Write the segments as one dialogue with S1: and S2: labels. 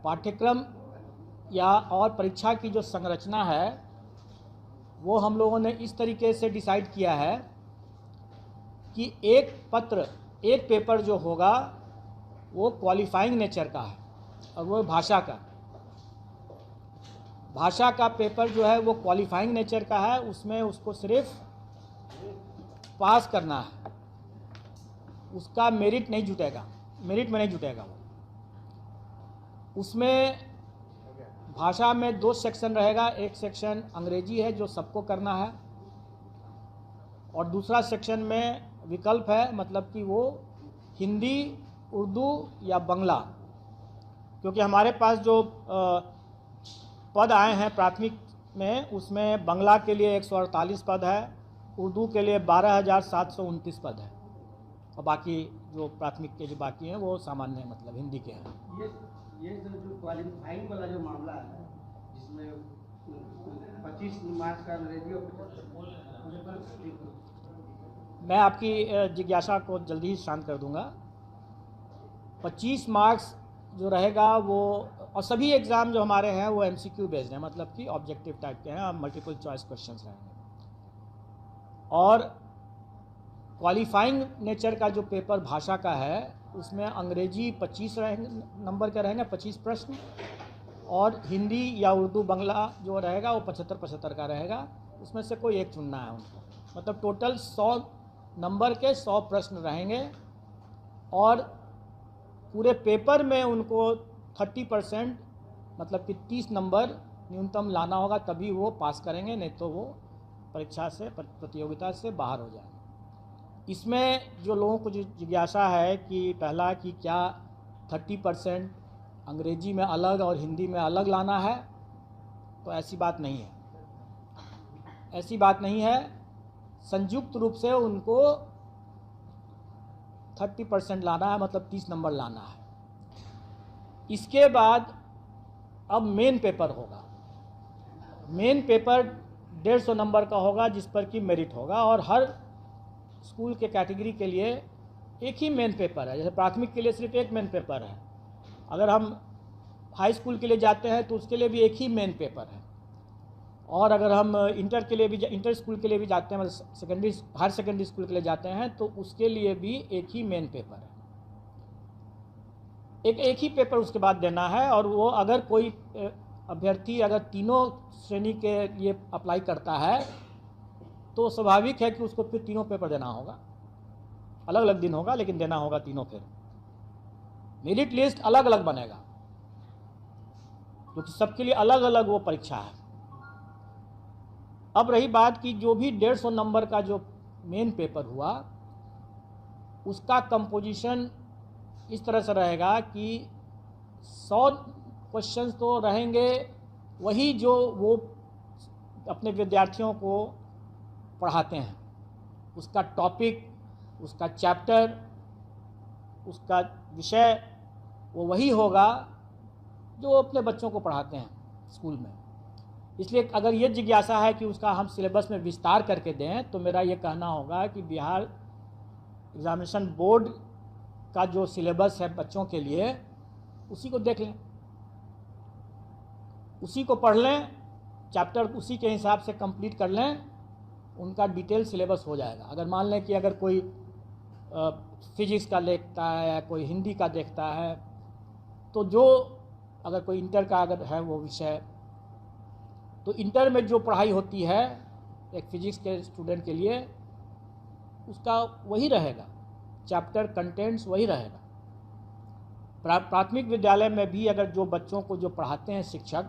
S1: पाठ्यक्रम या और परीक्षा की जो संरचना है वो हम लोगों ने इस तरीके से डिसाइड किया है कि एक पेपर जो होगा वो क्वालिफाइंग नेचर का है और वो भाषा का पेपर जो है वो क्वालिफाइंग नेचर का है। उसमें उसको सिर्फ पास करना है, उसका मेरिट में नहीं जुटेगा वो। उसमें भाषा में 2 सेक्शन रहेगा। एक सेक्शन अंग्रेजी है जो सबको करना है और दूसरा सेक्शन में विकल्प है, मतलब कि वो हिंदी, उर्दू या बांग्ला। क्योंकि हमारे पास जो पद आए हैं प्राथमिक में, उसमें बांग्ला के लिए 148 पद है, उर्दू के लिए 12,729 पद है और बाकी जो प्राथमिक के जो बाकी हैं वो सामान्य मतलब हिंदी के हैं।
S2: ये जो क्वालिफाइंग वाला जो मामला है जिसमें 25 मार्क्स का रेडियो,
S1: मैं आपकी जिज्ञासा को जल्दी ही शांत कर दूंगा। 25 मार्क्स जो रहेगा वो, और सभी एग्ज़ाम जो हमारे हैं वो MCQ बेस्ड हैं, मतलब कि ऑब्जेक्टिव टाइप के हैं, मल्टीपल चॉइस क्वेश्चंस रहेंगे। और क्वालिफाइंग नेचर का जो पेपर भाषा का है उसमें अंग्रेजी 25 नंबर के रहेंगे, 25 प्रश्न, और हिंदी या उर्दू बांग्ला जो रहेगा वो 75-75 का रहेगा। उसमें से कोई एक चुनना है उनको। मतलब टोटल 100 नंबर के 100 प्रश्न रहेंगे और पूरे पेपर में उनको 30% मतलब कि 30 नंबर न्यूनतम लाना होगा, तभी वो पास करेंगे, नहीं तो वो परीक्षा से, प्रतियोगिता से बाहर हो जाएंगे। इसमें जो लोगों को जो जिज्ञासा है कि पहला कि क्या 30% अंग्रेजी में अलग और हिंदी में अलग लाना है, तो ऐसी बात नहीं है। संयुक्त रूप से उनको 30% लाना है, मतलब 30 नंबर लाना है। इसके बाद अब मेन पेपर होगा। मेन पेपर 150 नंबर का होगा जिस पर कि मेरिट होगा, और हर स्कूल के कैटेगरी के लिए एक ही मेन पेपर है। जैसे प्राथमिक के लिए सिर्फ एक मेन पेपर है, अगर हम हाई स्कूल के लिए जाते हैं तो उसके लिए भी एक ही मेन पेपर है, और अगर हम इंटर स्कूल के लिए भी जाते हैं, मतलब हायर सेकेंडरी स्कूल के लिए जाते हैं, तो उसके लिए भी एक ही मेन पेपर है। एक ही पेपर उसके बाद देना है। और वो अगर कोई अभ्यर्थी अगर तीनों श्रेणी के लिए अप्लाई करता है तो स्वाभाविक है कि उसको फिर तीनों पेपर देना होगा। अलग अलग दिन होगा लेकिन देना होगा तीनों। फिर मेरिट लिस्ट अलग अलग बनेगा क्योंकि सबके लिए अलग अलग वो परीक्षा है। अब रही बात कि जो भी 150 नंबर का जो मेन पेपर हुआ उसका कंपोजिशन इस तरह से रहेगा कि 100 क्वेश्चंस तो रहेंगे वही जो वो अपने विद्यार्थियों को पढ़ाते हैं, उसका टॉपिक, उसका चैप्टर, उसका विषय वो वही होगा जो अपने बच्चों को पढ़ाते हैं स्कूल में। इसलिए अगर ये जिज्ञासा है कि उसका हम सिलेबस में विस्तार करके दें, तो मेरा ये कहना होगा कि बिहार एग्जामिनेशन बोर्ड का जो सिलेबस है बच्चों के लिए, उसी को देख लें, उसी को पढ़ लें, चैप्टर उसी के हिसाब से कंप्लीट कर लें, उनका डिटेल सिलेबस हो जाएगा। अगर मान लें कि अगर कोई फिजिक्स का देखता है या कोई हिंदी का देखता है, तो जो अगर कोई इंटर का अगर है वो विषय, तो इंटर में जो पढ़ाई होती है एक फिजिक्स के स्टूडेंट के लिए, उसका वही रहेगा, चैप्टर कंटेंट्स वही रहेगा। प्राथमिक विद्यालय में भी अगर जो बच्चों को जो पढ़ाते हैं शिक्षक,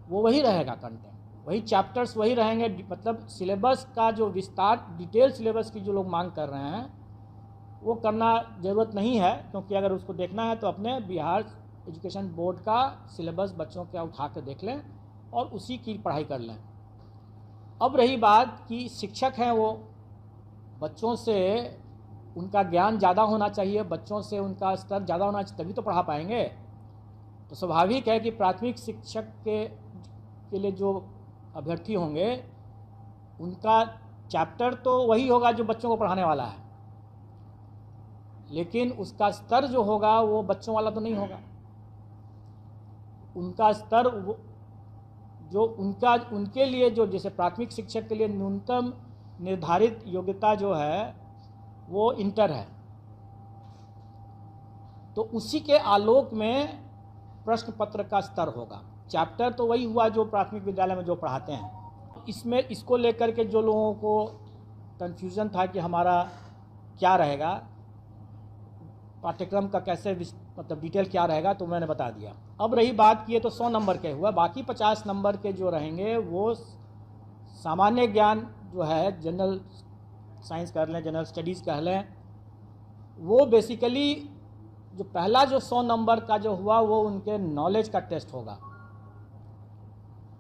S1: वो वही रहेगा, कंटेंट वही, चैप्टर्स वही रहेंगे। मतलब सिलेबस का जो विस्तार, डिटेल सिलेबस की जो लोग मांग कर रहे हैं वो करना ज़रूरत नहीं है, क्योंकि अगर उसको देखना है तो अपने बिहार एजुकेशन बोर्ड का सिलेबस बच्चों का उठा कर देख लें और उसी की पढ़ाई कर लें। अब रही बात कि शिक्षक हैं वो बच्चों से उनका ज्ञान ज़्यादा होना चाहिए, बच्चों से उनका स्तर ज़्यादा होना चाहिए, तभी तो पढ़ा पाएंगे। तो स्वाभाविक है कि प्राथमिक शिक्षक के लिए जो अभ्यर्थी होंगे उनका चैप्टर तो वही होगा जो बच्चों को पढ़ाने वाला है, लेकिन उसका स्तर जो होगा वो बच्चों वाला तो नहीं होगा। उनका स्तर जो उनके लिए जो जैसे प्राथमिक शिक्षक के लिए न्यूनतम निर्धारित योग्यता जो है वो इंटर है, तो उसी के आलोक में प्रश्न पत्र का स्तर होगा। चैप्टर तो वही हुआ जो प्राथमिक विद्यालय में जो पढ़ाते हैं। इसमें इसको लेकर के जो लोगों को कन्फ्यूज़न था कि हमारा क्या रहेगा, पाठ्यक्रम का कैसे मतलब डिटेल क्या रहेगा, तो मैंने बता दिया। अब रही बात की है तो 100 नंबर के हुआ, बाकी 50 नंबर के जो रहेंगे वो सामान्य ज्ञान जो है, जनरल साइंस कह लें, जनरल स्टडीज़ कह लें, वो बेसिकली जो पहला जो 100 नंबर का जो हुआ वो उनके नॉलेज का टेस्ट होगा,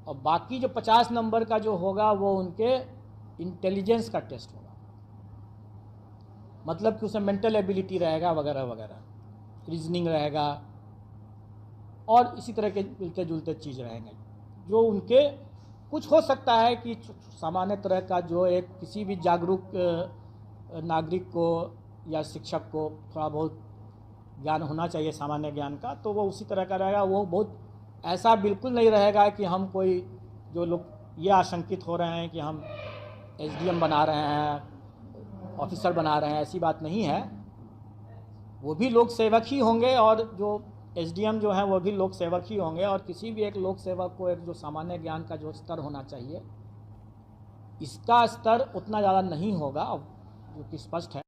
S1: और बाकी जो 50 नंबर का जो होगा वो उनके इंटेलिजेंस का टेस्ट होगा। मतलब कि उसमें मेंटल एबिलिटी रहेगा वगैरह वगैरह, रीजनिंग रहेगा और इसी तरह के मिलते जुलते चीज़ रहेंगे जो उनके कुछ हो सकता है कि सामान्य तरह का जो एक किसी भी जागरूक नागरिक को या शिक्षक को थोड़ा बहुत ज्ञान होना चाहिए सामान्य ज्ञान का, तो वो उसी तरह का रहेगा। वो बहुत ऐसा बिल्कुल नहीं रहेगा कि हम कोई जो लोग ये आशंकित हो रहे हैं कि हम एसडीएम बना रहे हैं, ऑफिसर बना रहे हैं, ऐसी बात नहीं है। वो भी लोक सेवक ही होंगे और जो एसडीएम जो हैं वो भी लोक सेवक ही होंगे, और किसी भी एक लोक सेवक को एक जो सामान्य ज्ञान का जो स्तर होना चाहिए, इसका स्तर उतना ज़्यादा नहीं होगा, जो कि स्पष्ट है।